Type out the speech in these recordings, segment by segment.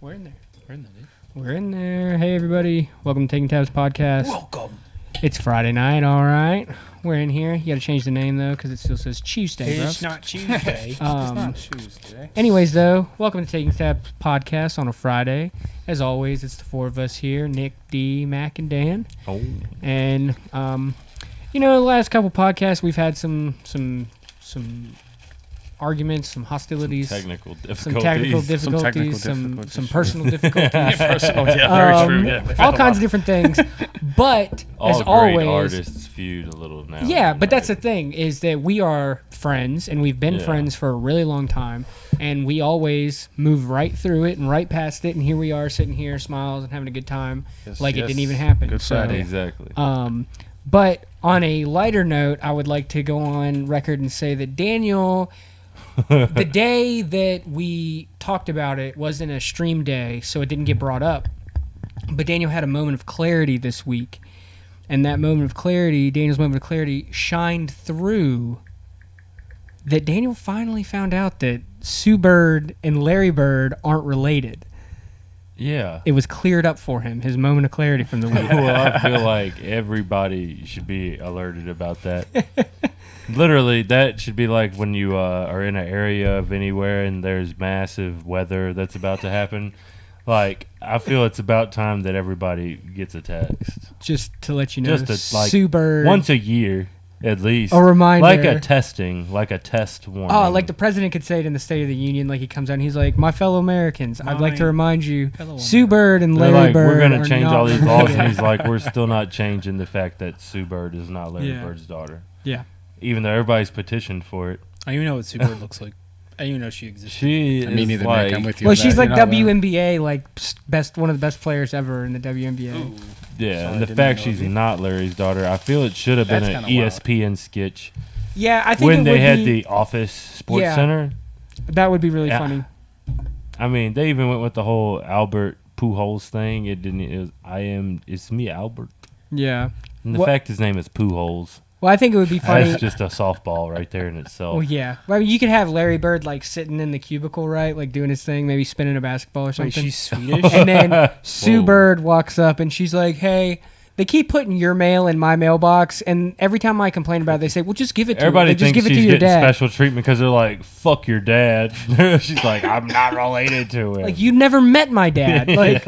We're in there. We're in there. Hey, everybody. Welcome to Taking Tabs Podcast. Welcome. It's Friday night, all right. We're in here. You got to change the name, though, because it still says Tuesday, bro. It's not Tuesday. It's not Tuesday. Anyways, though, welcome to Taking Tabs Podcast on a Friday. As always, it's the four of us here, Nick, D, Mac, and Dan. Oh. And, the last couple podcasts, we've had some arguments, some hostilities. Some technical difficulties, some personal difficulties. Very true. Yeah, all kinds of different things. But all as great always, artists feud a little now. yeah. But that's the thing is that we are friends, and we've been friends for a really long time, and we always move right through it and right past it, and here we are sitting here, smiles and having a good time, it didn't even happen. Good Friday. Exactly. But on a lighter note, I would like to go on record and say that Daniel. The day that we talked about it wasn't a stream day, so it didn't get brought up. But Daniel had a moment of clarity this week. And that Daniel's moment of clarity, shined through that Daniel finally found out that Sue Bird and Larry Bird aren't related. Yeah. It was cleared up for him, his moment of clarity from the week. Well, I feel like everybody should be alerted about that. Literally, that should be like when you are in an area of anywhere and there's massive weather that's about to happen. Like, I feel it's about time that everybody gets a text. Just to let you know, Sue Bird. Once a year, at least. A reminder. Like a test warning. Oh, like the president could say it in the State of the Union, like he comes out and he's like, my fellow Americans, I'd like to remind you, Sue Bird and Larry Bird we're going to change all these laws, related. and he's like, we're still not changing the fact that Sue Bird is not Larry Bird's daughter. Yeah. Even though everybody's petitioned for it. I even know what Sue Bird looks like. I even know she exists. She I mean, is neither like, Nick, I'm with you. Well, on she's that. like You're not WNBA, like one of the best players ever in the WNBA. Ooh. yeah, So and I the didn't fact know she's of it. not Larry's daughter, I feel it should have been That's an kinda wild. ESPN sketch Yeah, I think when it they would had be, the Office Sports Yeah. Center. that would be really Yeah. funny. I mean, they even went with the whole Albert Pujols thing. It's me, Albert. Yeah. And the What- fact his name is Pujols. Well, I think it would be funny. That's just a softball right there in itself. Well, yeah. Well, I mean, you could have Larry Bird like sitting in the cubicle, right, like doing his thing, maybe spinning a basketball or Wait, something. she's Swedish? And then Sue Whoa. Bird walks up and she's like, "Hey." They keep putting your mail in my mailbox, and every time I complain about it, they say, "Well, just give it to Everybody her. Just thinks give it to she's your getting dad." special treatment because they're like, "Fuck your dad." She's like, "I'm not related to him." Like, you never met my dad. Like,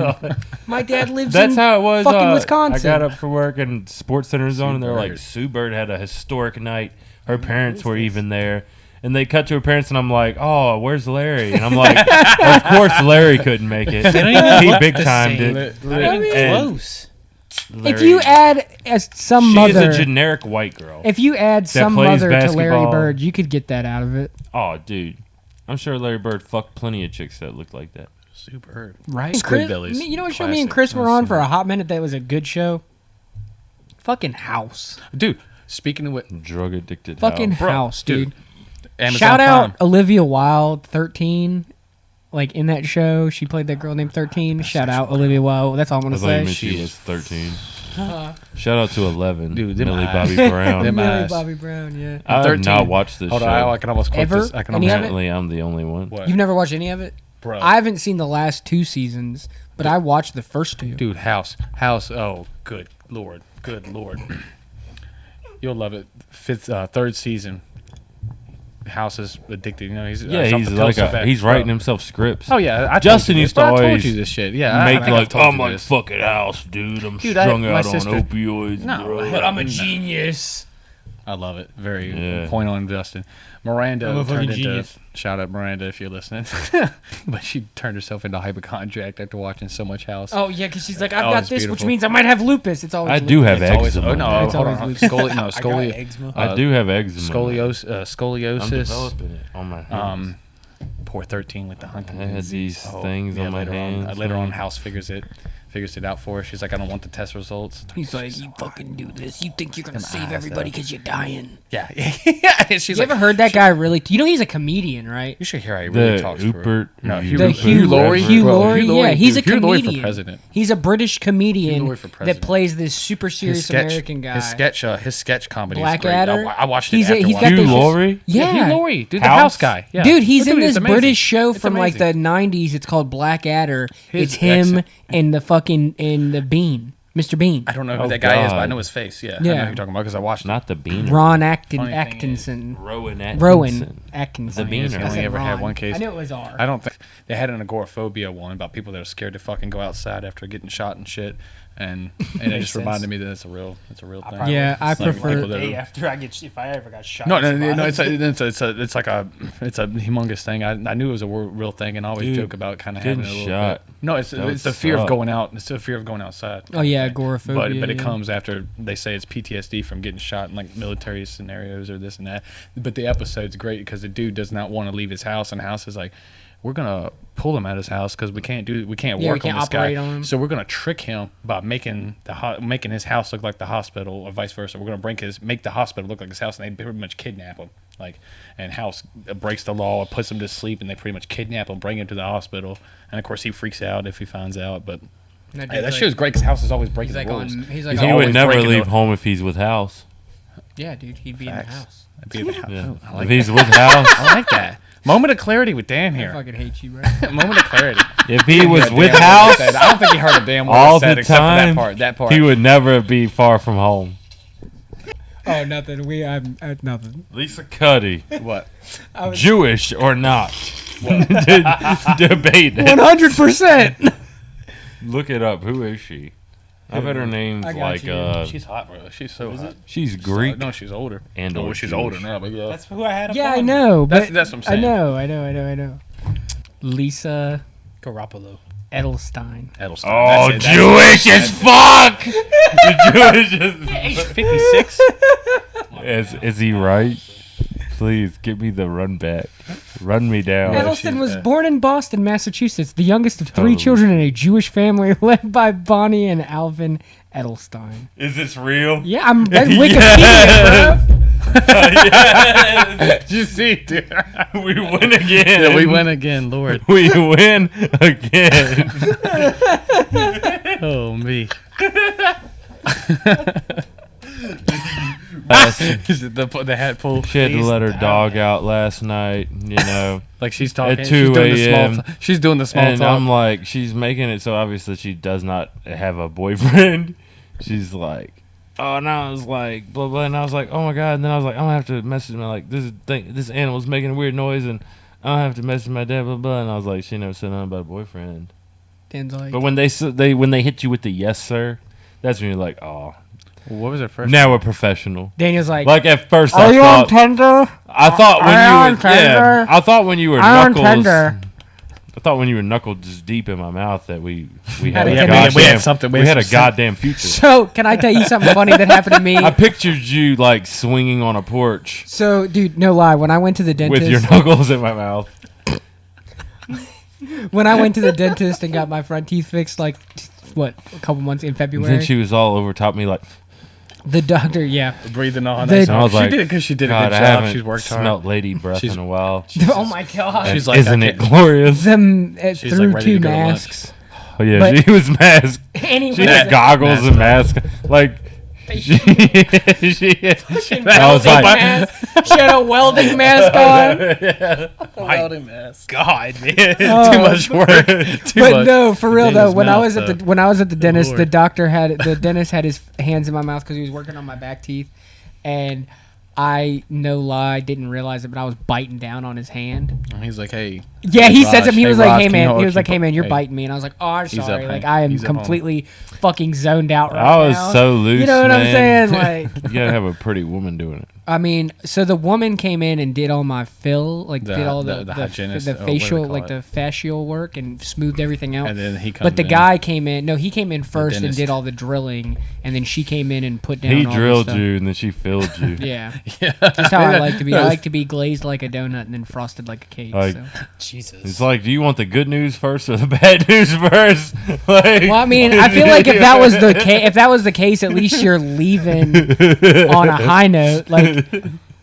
my dad lives in That's how it was. fucking Wisconsin. I got up for work and Sports Center's on, and they're like, Bird. Sue Bird had a historic night. Her parents were even there. And they cut to her parents, and I'm like, "Oh, where's Larry?" And I'm like, "Of course, Larry couldn't make it. They don't even He look big the timed same. it." Not even And close. If you add some she's mother, a generic white girl. if you add some plays mother to Larry basketball. Bird, you could get that out of it, Oh, dude, I'm sure Larry Bird fucked plenty of chicks that looked like that. Sue Bird. right? Squidbillies. You know what show me and Classic. Chris were I've on seen for a it. hot minute? That was a good show. Fucking House. Dude, speaking of what, Drug addicted. Fucking House. House, dude. Amazon Shout out Prime. Olivia Wilde, 13. Like in that show, she played that girl named 13. Shout out Olivia Wilde. That's all I'm I gonna thought you say. meant she She was is 13. Shout out to 11. Dude, them Millie eyes. Bobby Brown. Them Millie eyes. Bobby Brown, yeah. I have 13. not watched this Hold show. on, I can almost quote Ever? this. I can Any almost. of it? Apparently, I'm the only one. What? You've never watched any of it? Bro. I haven't seen the last 2 seasons, but I watched the first 2. Dude, House. Oh, good lord. You'll love it. Third season. House is addicted. You know, he's Yeah, off he's the pill like so bad. he's writing Bro. himself scripts. Oh yeah, I told Justin you used this, to bro. I told always you this shit. Yeah, I make think I've like, told I'm you like this. fucking House, dude. I'm Dude, strung my out on sister- opioids, No, bro. but I'm a genius. I love it. Very Yeah. point on Justin. Miranda I'm a fucking turned into genius. shout out Miranda if you're listening, but she turned herself into a hypochondriac after watching so much House. Oh, yeah, because she's like, I've Oh, got it's this, which beautiful. means I might have lupus. It's always I lupus. do have It's always, eczema. oh no, It's hold always on, lupus. scoliosis. I do have eczema. I'm Scoliosis. developing it on my hands. Poor 13 with the hunting. I had disease. these things on my later hands, later on, man. House figures figures it out for her. She's like, I don't want the test results. He's like, you fucking do this. You think you're gonna Them save eyes everybody up. because you're dying. Yeah, yeah. And she's You like, ever heard that guy really? You know he's a comedian, right? you should hear how he really The talks. Rupert. No, The Hugh Hugh Hugh Laurie. Bro, Yeah, he's a Hugh Laurie comedian. for president. He's a British comedian Laurie for that president. plays this super serious American guy. His sketch comedy is great. Blackadder. I watched it He's after got watching Hugh the- Laurie. Yeah, Hugh Laurie, dude, the House? house guy. Yeah. Dude, he's That in dude is this amazing. British show It's from like amazing. the '90s. It's called Blackadder. His It's him accent. and the Bean, Mr. Bean, I don't know who Oh, that guy is, but I God. know his face. Yeah, I Yeah. know who you're talking about because I watched it. Not the Beaner. Ron Funny thing Atkinson, Rowan Atkinson. Rowan Atkinson. The Beaner. I Only said ever had Ron. one case. I knew it was R. I don't think they had an agoraphobia one about people that are scared to fucking go outside after getting shot and shit, and it Makes just reminded sense. me that it's a real thing. probably Yeah, I It's like prefer- people that Day are- after if I ever got shot. No, and no, it's survived. it's like a humongous thing. I knew it was a real thing, and I always Dude, joke about kind of having getting a little shot. bit. No, it's That it's the would fear of suck. going out. It's the fear of going outside. Oh yeah, thing. agoraphobia. But it yeah. comes after they say it's PTSD from getting shot in like military scenarios or this and that. But the episode's great because the dude does not want to leave his house, and the house is like, we're gonna pull him out of his house because we can't Yeah, work we can't on this guy. operate on him. So we're gonna trick him by making making his house look like the hospital, or vice versa. We're gonna make the hospital look like his house, and they pretty much kidnap him. Like, and House breaks the law, puts him to sleep, and they pretty much kidnap him, bring him to the hospital, and of course he freaks out if he finds out. But That hey, that dude's show's great because House is always breaking He's like the rules. on. He's like He's He on, would always never breaking leave the- home if he's with House. Yeah, dude, he'd be in Facts. the house. I'd be in the house. Yeah. Oh, I like If he's that. with House, I like that. Moment of clarity with Dan I here. fucking hate you, bro. Moment of clarity. if he was Yeah, with Dan House said- I don't think he heard a damn word all I said the except for time, that part. That part. he would never be far from home. Oh, nothing. I'm nothing. Lisa Cuddy, What? Jewish or not? Debate. 100%. Look it up. Who is she? I bet her name's I got like you. She's hot, bro. She's so hot. she's Greek. No, she's older. And oh, or she's Jewish. older now, but yeah. That's who I had. Yeah, I upon. know, but That's what I'm saying. I know. Lisa Garoppolo. Edelstein. Edelstein. Oh, That's it. Jewish as fuck. Jewish as 56. Is he right? Please give me the run back. Run me down. Edelstein was she's- born in Boston, Massachusetts, the youngest of three Totally. children in a Jewish family led by Bonnie and Alvin Edelstein. Is this real? Yeah, I'm that's Wikipedia, bro. Did you see, dude? We win again. Yeah, we win again, Lord. We win again. Oh, me. the hat pull. She had to He's let her down. dog out last night, you know. Like she's talking. At she's 2 doing the a.m. small. She's doing the small And talk. I'm like, she's making it so obvious that she does not have a boyfriend. She's like, oh, and I was like, blah, blah. And I was like, oh my God. And then I was like, I'm going to have to message my, like, this animal's making a weird noise. And I don't have to message my dad, blah, blah. And I was like, she never said nothing about a boyfriend. Dan's like, But when they hit you with the yes, sir, that's when you're like, oh, What was her first? now we're professional. Daniel's like, Like at first, are I you on thought, Tinder? I thought when Are you on you were, yeah, Tinder? I thought when you were I'm on knuckles, Tinder. I thought when you were knuckled just deep in my mouth that we Had had a a connection. goddamn, We had something. we We had had a some- goddamn future. So, can I tell you something funny that happened to me? I pictured you like swinging on a porch So, dude, no lie. When I went to the dentist, with your knuckles in my mouth. when I went to the dentist and got my front teeth fixed, like what, a couple months in And February, then she was all over top me like, the doctor, yeah. breathing on. The- That I was she like, did it because she did a God, good I job. haven't She's worked hard. smelt lady breath She's- in a while. Oh my god. She's And like, isn't I it can't- glorious? Them She's, through like, ready two to go to lunch. masks. Oh yeah, but- she was masked. Anyway, She had goggles and mask. Like she I was like, she had a welding mask on. Welding mask. God, man. Too much work. Too But much. no, for real though. Dana's When I mouth, was at though. the dentist, Lord. the dentist had his hands in my mouth because he was working on my back teeth, and I no lie didn't realize it, but I was biting down on his hand. And he's like, hey. Yeah, he said Raj, something. He hey, was Raj, like, "Hey can you man," hold- he was like, keep "Hey man, up? you're Hey. biting me," and I was like, "Oh, I'm He's up, sorry." hey. Like I am He's at home. completely fucking zoned out right I was now. so loose. You know what I'm man. saying? Like, You gotta have a pretty woman doing it. I mean, so the woman came in and did all my fill, like The- did all the the hygienist, the or what do they facial, call like it? the fascial work, and smoothed everything out. And then he comes But the in. guy came in. No, he came in first and dentist. did all the drilling, and then she came in and put down. He all the drilled stuff. you and then she filled you. Yeah, Yeah. that's how I like to be. I like to be glazed like a donut and then frosted like a cake. Like- So. Jesus. It's like, do you want the good news first or the bad news first? Like, Well, I mean, I feel like if that was the case, at least you're leaving on a high note. Like,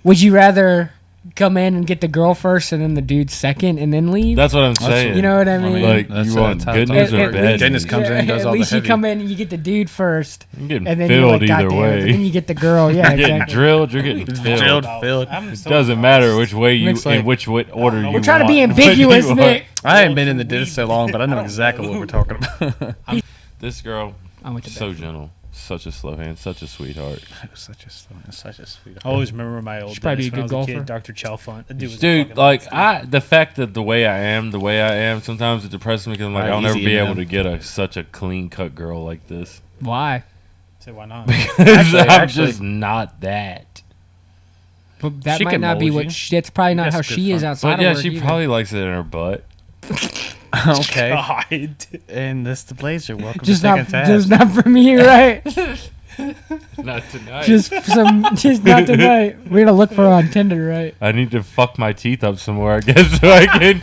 would you rather come in and get the girl first and then the dude second and then leave? that's what I'm saying. You know what I mean? Like, That's you what want it's how good it's news At- or at bad least- Dennis news? comes in and does at all the least you heavy. come in and you get the dude first, I'm getting and then you're filled like, either goddamn, and then way. you get the girl. Yeah, You're getting exactly. drilled, you're getting filled. Filled. It doesn't matter which way you, Looks like- in which order you We're trying to be want what ambiguous, you Nick. I haven't been in the dentist so long, but I know exactly what we're talking about. want. This girl, I went to so bed. gentle, such a slow hand, such a sweetheart. such a sweet. I always remember my old Should probably dentist be a when I was good a golfer. kid, Dr. Chalfont. That dude was a Dude, fucking like monster. the fact that the way I am, sometimes it depresses me because I'm like, Right, I'll never easy be in able them. to get such a clean cut girl like this. Why? So why not? I'm actually- just not that. But that She might can not be mold what. you. That's probably not That's how good she is fun. outside But yeah, of work she either. probably likes it in her butt. Okay. God. And this the Blazer. Welcome just to not, Second Tab. just not for me, right? Not tonight. just not tonight. We're gonna look for her on Tinder, right? I need to fuck my teeth up somewhere, I guess, so I can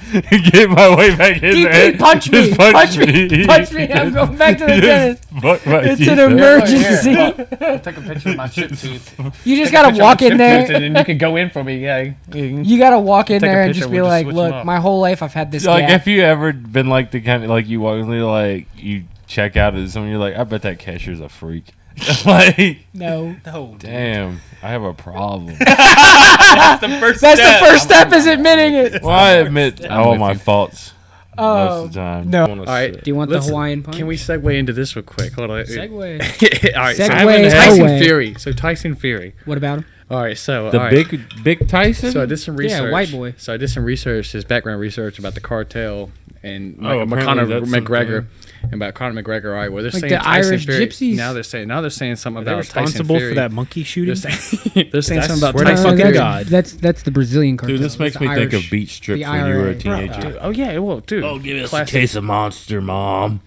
get my way back in there. DP, punch me, Just punch me, punch me. I'm going back to the Just dentist. fuck my It's teeth an up. emergency. Take a picture of my chip tooth. You just gotta walk in there. and you can go in for me. Yeah. You gotta walk in Take a there and picture, just be we'll just like, switch 'em look, up." my whole life I've had this Like, gap. have you ever been like the kind of, like, you walk in there, like, you check out at someone, you're like, I bet that cashier's a freak. Like, No. No. dude. damn, I have a problem. That's the first That's step. the first step is admitting it. Well, I admit all with my you. faults most Oh, of the time. no. I wanna All right. sit. Do you want Listen, the Hawaiian punch? Can we segue into this real quick? Hold on. Segue. All right. Segue Tyson away. Fury. So Tyson Fury. What about him? All right. So The all right. big Tyson? So I did some research. Yeah, white boy. So I did some research, his background research about the cartel and apparently Conor that's McGregor. something. And about Conor McGregor, all right, well, they're Like saying the Tyson Irish Fury. gypsies? Now they're saying something Are they about Tyson responsible Fury. for that monkey shooting? They're saying, they're saying I something about swear to Tyson fucking Fury. God. That's the Brazilian cartel. Dude, this makes It's me the think of Irish- beach strips the when you were a IRA. teenager. Dude, oh yeah, well, dude. Oh, give us classic. a case of Monster, Mom.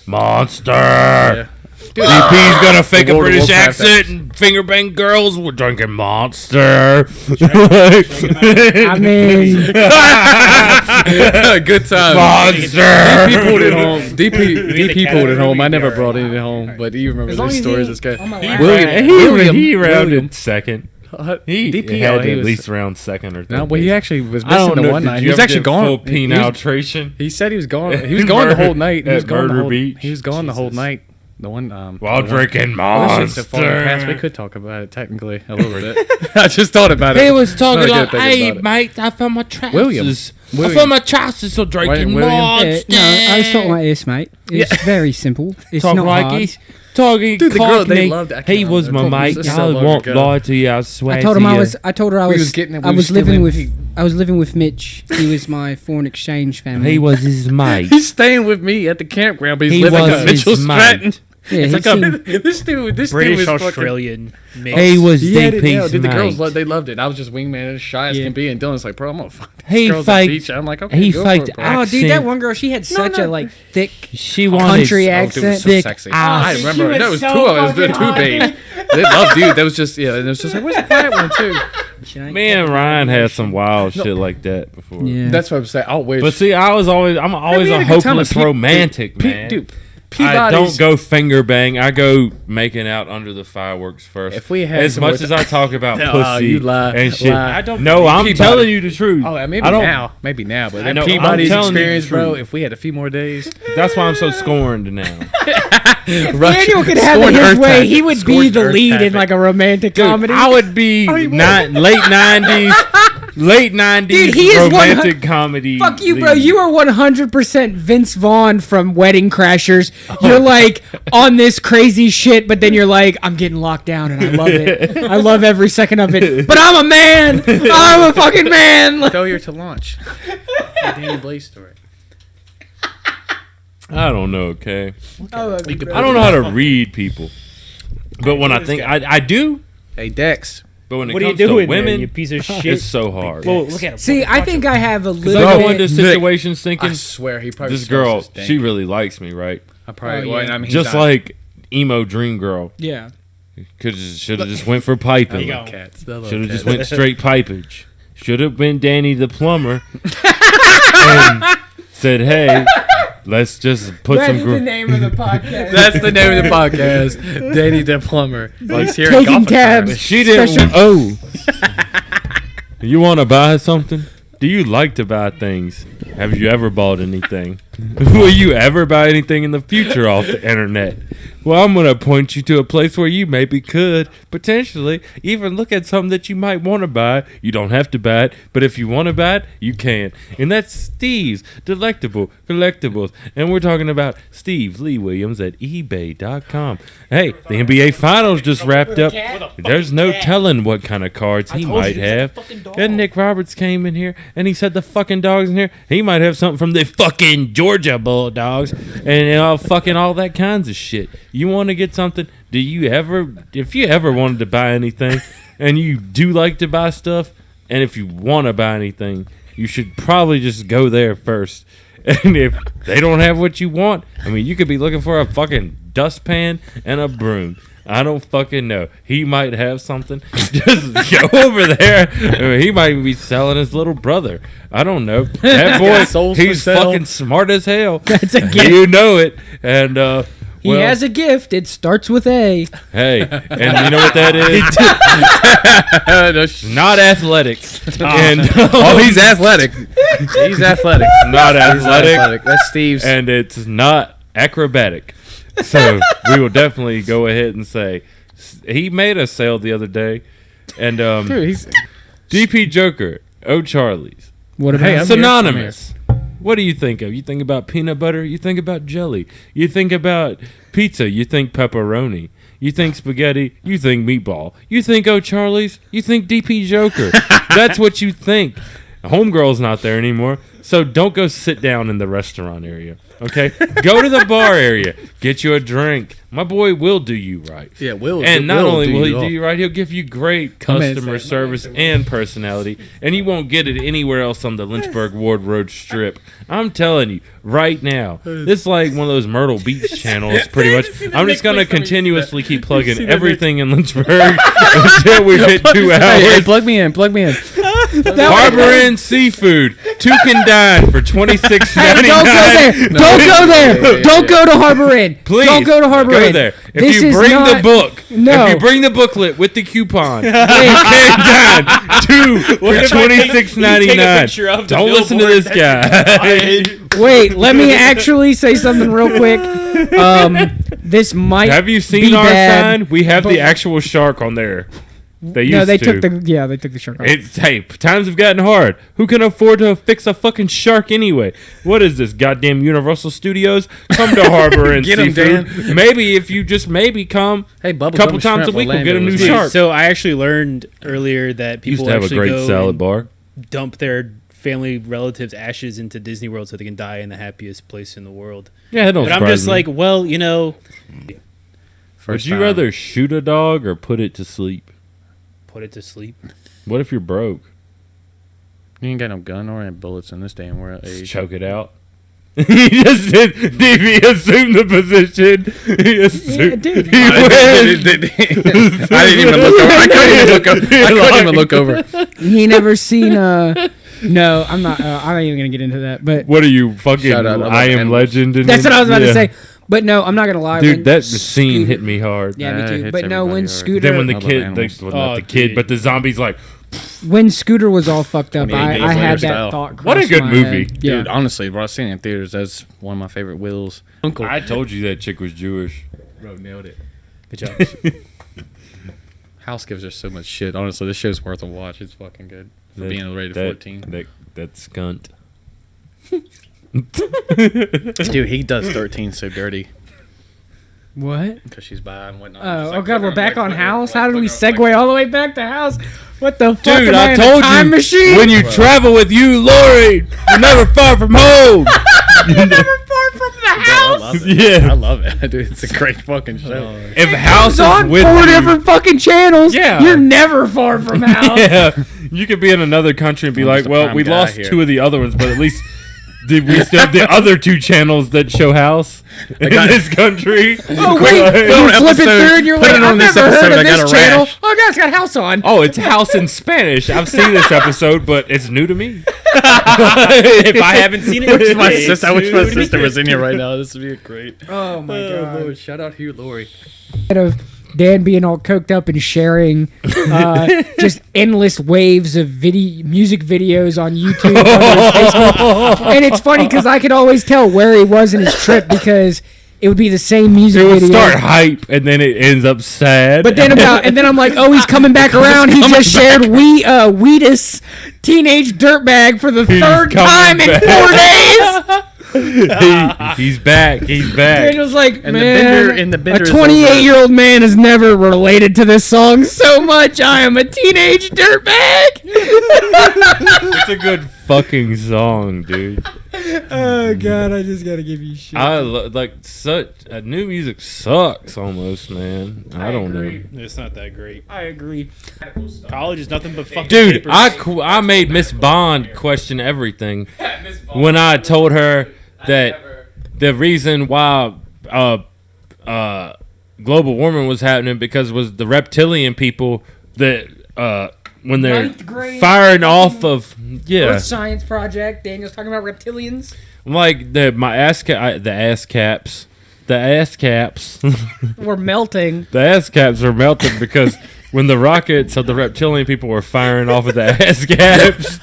Monster. Yeah. Dude, DP's got to fake a World of British Warcraft accent and finger bang girls. We're drinking Monster. I mean, good time. Monster. DP pulled it home. the DP pulled it home. I never category. brought it home, but you remember as long these as stories. he- This guy. on my lap. He rounded second. He DP, had oh, to he at was- least round second or third. No, well, he actually was I don't missing the know. one Did night. you He was ever actually get gone. full He was- penetration. He said he was gone. He was gone the whole night. He was At gone the Murder whole. Beach. He was gone the whole Jesus. night. The one. While the one- drinking Well, this shit's so far in the past, we Monster. could talk about it technically a little bit. I just thought about it. He was talking Not a like, good thing "Hey, about it. mate, I found my trousers. William. I found my trousers, so drinking William. Monster." no, I was talking like this, mate. It's very simple. It's Talk not like hard. he's talking Dude, the girl, they Cockney. loved it. I He can't was my remember. mate. This is I so long won't ago. lie to you. I swear I told to him I you. was. I told her I We was. was getting it, I we was was living still with. in- I was living with Mitch. He was my foreign exchange family. He was his mate. He's staying with me at the campground, but he's He living was at Mitchell his Stratton. mate. Yeah, It's he like seemed- this dude British was fucking. Australian mix. He was Yeah, DP's dude, the girls mate. loved, they loved it. I was just wingman as shy as Yeah. can be, and Dylan's like, bro, I'm gonna fuck these He girls at the faked- beach. I'm like, okay, he go for faked it, bro. Oh, dude, that accent. one girl. She had such a like thick She wanted country Oh, dude, it was accent. so thick sexy. ass. I remember. She No, it was was so two of us. The fucking two hot. babes. They loved dude. That was just yeah. And it was just like, where's the quiet one too? Me and Ryan had some wild shit like that before. Yeah. That's what I'm saying. I'll wish. But see, I'm always we a had a good time hopeless at romantic, man. Dude, I Peabody's. don't go finger bang. I go making out under the fireworks first. If we had as some much more as I talk about No, pussy you lie, and shit, lie. I don't no, I'm Peabody. telling you the truth. Oh, maybe I don't, maybe now. But I then know, I'm Peabody's telling you the experience, bro. truth. If we had a few more days, That's why I'm so scorned now. Daniel could have it his way. He would be the lead in like a romantic comedy. I would be late '90s, late '90s Dude, he is romantic comedy. Fuck you, bro. lead. You are 100% Vince Vaughn from Wedding Crashers. You're like on this crazy shit, but then you're like, I'm getting locked down and I love it. I love every second of it. But I'm a man. I'm a fucking man. failure to launch. The Danny Blaze story. I don't know. Okay, Oh, I don't know how to read people, but when I think I do, Hey Dex. but when it What are you comes to doing, women, man, you piece of shit? it's so hard. Whoa, look at him. See, I think I have a Because little I go into bit. situations thinking I swear he probably this smells girl, his stank. she really likes me, right? I probably Oh, well, yeah. I mean, he's Just not- like emo dream girl. Yeah. Should have just went for piping. There you go. cats. They love Should have just cats. went straight pipage. should have been Danny the plumber and said, "Hey, let's just put some." name of the podcast. That's the name of the podcast. Danny the plumber. He's here at Taking Golf tabs. Academy. She didn't. Oh, you want to buy something? Do you like to buy things? Have you ever bought anything? Will you ever buy anything in the future off the internet? Well, I'm going to point you to a place where you maybe could potentially even look at something that you might want to buy. You don't have to buy it, but if you want to buy it, you can. And that's Steve's Delectable Collectibles. And we're talking about Steve Lee Williams at eBay.com. Hey, the NBA Finals just wrapped up. There's no telling what kind of cards he might have. And Nick Roberts came in here and he said the fucking dogs in here. He might have something from the fucking Georgia Bulldogs and fucking all that kinds of shit. You want to get something? Do you ever, if you ever wanted to buy anything and you do like to buy stuff, and if you want to buy anything, you should probably just go there first. And if they don't have what you want, I mean, you could be looking for a fucking dustpan and a broom. I don't fucking know. He might have something. Just go over there. I mean, he might be selling his little brother. I don't know. That boy, Souls for he's sale. fucking smart as hell. That's a gift. You know it. And He has a gift. It starts with A. hey, and you know what that is? Not athletics. And Oh, he's athletic. He's athletic. not He's athletic. athletic. That's Steve's. And it's not acrobatic. So we will definitely go ahead and say he made a sale the other day, and Dude, he's DP Joker, O'Charlie's, What about Hey, I'm synonymous. What do you think of? You think about peanut butter. You think about jelly. You think about pizza. You think pepperoni. You think spaghetti. You think meatball. You think O'Charlie's. You think DP Joker. That's what you think. Homegirl's not there anymore, so don't go sit down in the restaurant area. Okay, go to the bar area. Get you a drink. My boy will do you right. Yeah, Will. And not Will only do will he you do all. you right, he'll give you great customer service and personality, and you won't get it anywhere else on the Lynchburg Ward Road Strip. I'm telling you, right now, this is like one of those Myrtle Beach channels, pretty much. I'm just gonna continuously keep plugging everything in Lynchburg until we hit 2 Hey, hey, hours. plug me in. Plug me in. Harbor Inn Seafood, Tuke and Dine for $26.99. Don't go there. Don't go there. Don't go to Harbor Inn. Please, don't go to Harbor go Inn. there. If This you is bring the not- book, No. if you bring the booklet with the coupon, you Wait, can dine 2 for if I take a $26.99. picture of the Don't listen to billboard this guy. wait, let me actually say something real quick. This might Have you be seen our bad, sign? We have but- the actual shark on there. They used No, they to. took the shark off. It's, hey, times have gotten hard. Who can afford to fix a fucking shark anyway? What is this, goddamn Universal Studios? Come to Harbor and Get 'em, Seafood. Maybe if you just maybe come Hey, a couple times a week, we'll get a new Dude, shark. so I actually learned earlier that Used people to have a actually great go salad and bar. dump their family relatives' ashes into Disney World so they can die in the happiest place in the world. Yeah, don't But I'm surprise just me. like, well, you know, Would you rather shoot a dog or put it to sleep? put it to sleep. What if you're broke? You ain't got no gun or any bullets in this damn world. Just choke it out. He just did. DB assumed the position. He assumed. dude. He wins. I didn't even look over. I couldn't even look over. I couldn't even look over. He never seen No, I'm not. I'm not even gonna get into that. But What are you fucking? Shout out, I love I am animals. legend. and that's what I was about yeah. to say. But no, I'm not gonna lie. Dude, when that scene hit me hard. Yeah, me It too. hits But no, everybody when hard. Scooter, Then when the I love kid, animals. well, Oh, not the kid, dude. but the zombie's like, when Scooter was all fucked up, 28 days I had later that style. thought. What a cross good my movie. head. Yeah. Dude, honestly, bro, I seen it in theaters. That's one of my favorite Wills. Uncle. I told you that chick was Jewish. Bro, nailed it. Good job. House gives us so much shit. Honestly, this show's worth a watch. It's fucking good for being rated 14. That skunt. Dude, he does 13 so dirty What? because she's bi and whatnot. Oh God, we're back on House. How did we segue all the way back to House? What the fuck? Dude, am I in a told time you. machine? When you travel with you, Lori, you're never far from home. I love it. Yeah. I love it. Dude, it's a great fucking show. If House It's is on with 4 you, different fucking channels. Yeah. You're never far from House. yeah, you could be in another country and be I'm like, just a well, prime we guy lost here. 2 of the other ones, but at least we still have the other 2 channels that show House in this country. Oh wait, you flip it through and you're like, I've never heard of this channel. Oh, God, it's got House on. Oh, it's House in Spanish. I've seen this episode, but it's new to me. If I haven't seen it, I wish my it's sister new. was in here right now. This would be great. Oh my God. Lord, shout out Hugh Laurie. Of Dan being all coked up and sharing just endless waves of music videos on YouTube on his Facebook. And it's funny because I could always tell where he was in his trip because it would be the same music It would video. start hype, and then it ends up sad. But then I'm like, oh, he's coming back around. He just shared Wheatus Teenage Dirtbag for the third coming time in 4 days. He's back. He's back. Daniel's like, And man, the bender a is 28-year-old man has never related to this song so much. I am a teenage dirtbag. It's a good fucking song, dude. Oh God, I just gotta give you shit. New music sucks almost, man. I don't know. It's not that great. I agree. College is nothing but fucking Dude, papers. I made Miss Bond question everything when I told her that the reason why global warming was happening because it was the reptilian people that when they're Ninth grade firing off of Earth Science Project. Daniel's talking about reptilians. like the ass caps We're melting. the ass caps are melting because when the rockets of the reptilian people were firing off of the ass caps,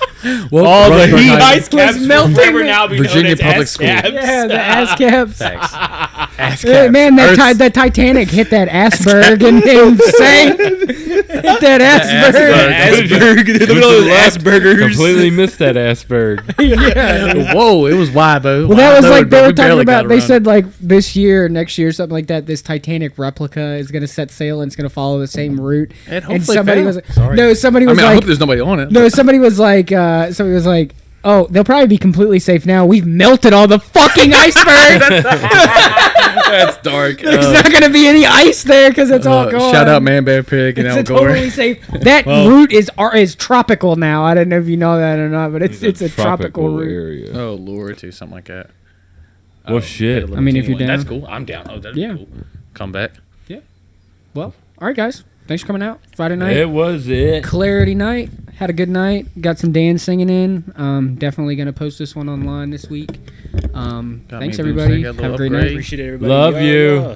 Well, all the Rutherford heat High- Ice caps will melting. forever now be Virginia known as Public ass School. caps. Yeah, the ass caps. Ass Yeah, caps. man, that Titanic hit that Asperg and sank. Hit that Asperg. Asperg. Look at all those Aspergers. completely missed that Asperg. Yeah. Whoa, it was wide, bro. Well, that was like they were talking barely about. got They around. said like this year, next year, something like that. This Titanic replica is going to set sail and it's going to follow the same route. And And hopefully somebody fail. was like, Sorry. no, somebody I was mean, I like, hope there's nobody on it. no, somebody was like, oh, they'll probably be completely safe now. We've melted all the fucking iceberg. That's dark. There's not going to be any ice there because it's all gone. Shout out Man Bear Pig and It's Al a Gore. totally safe. That route is tropical now. I don't know if you know that or not, but it's a tropical route. area. Oh Lord. Or something like that. Well, shit. I mean, if you're down. That's cool. I'm down. Oh, that'd Yeah. be cool. Come back. Well, all right, guys. Thanks for coming out. Friday night. It was it. Clarity night. Had a good night. Got some Dan singing in. Definitely gonna post this one online this week. Thanks me a boom everybody. stick, got a Have a little great upgrade. night. Appreciate everybody. Love you. Yeah.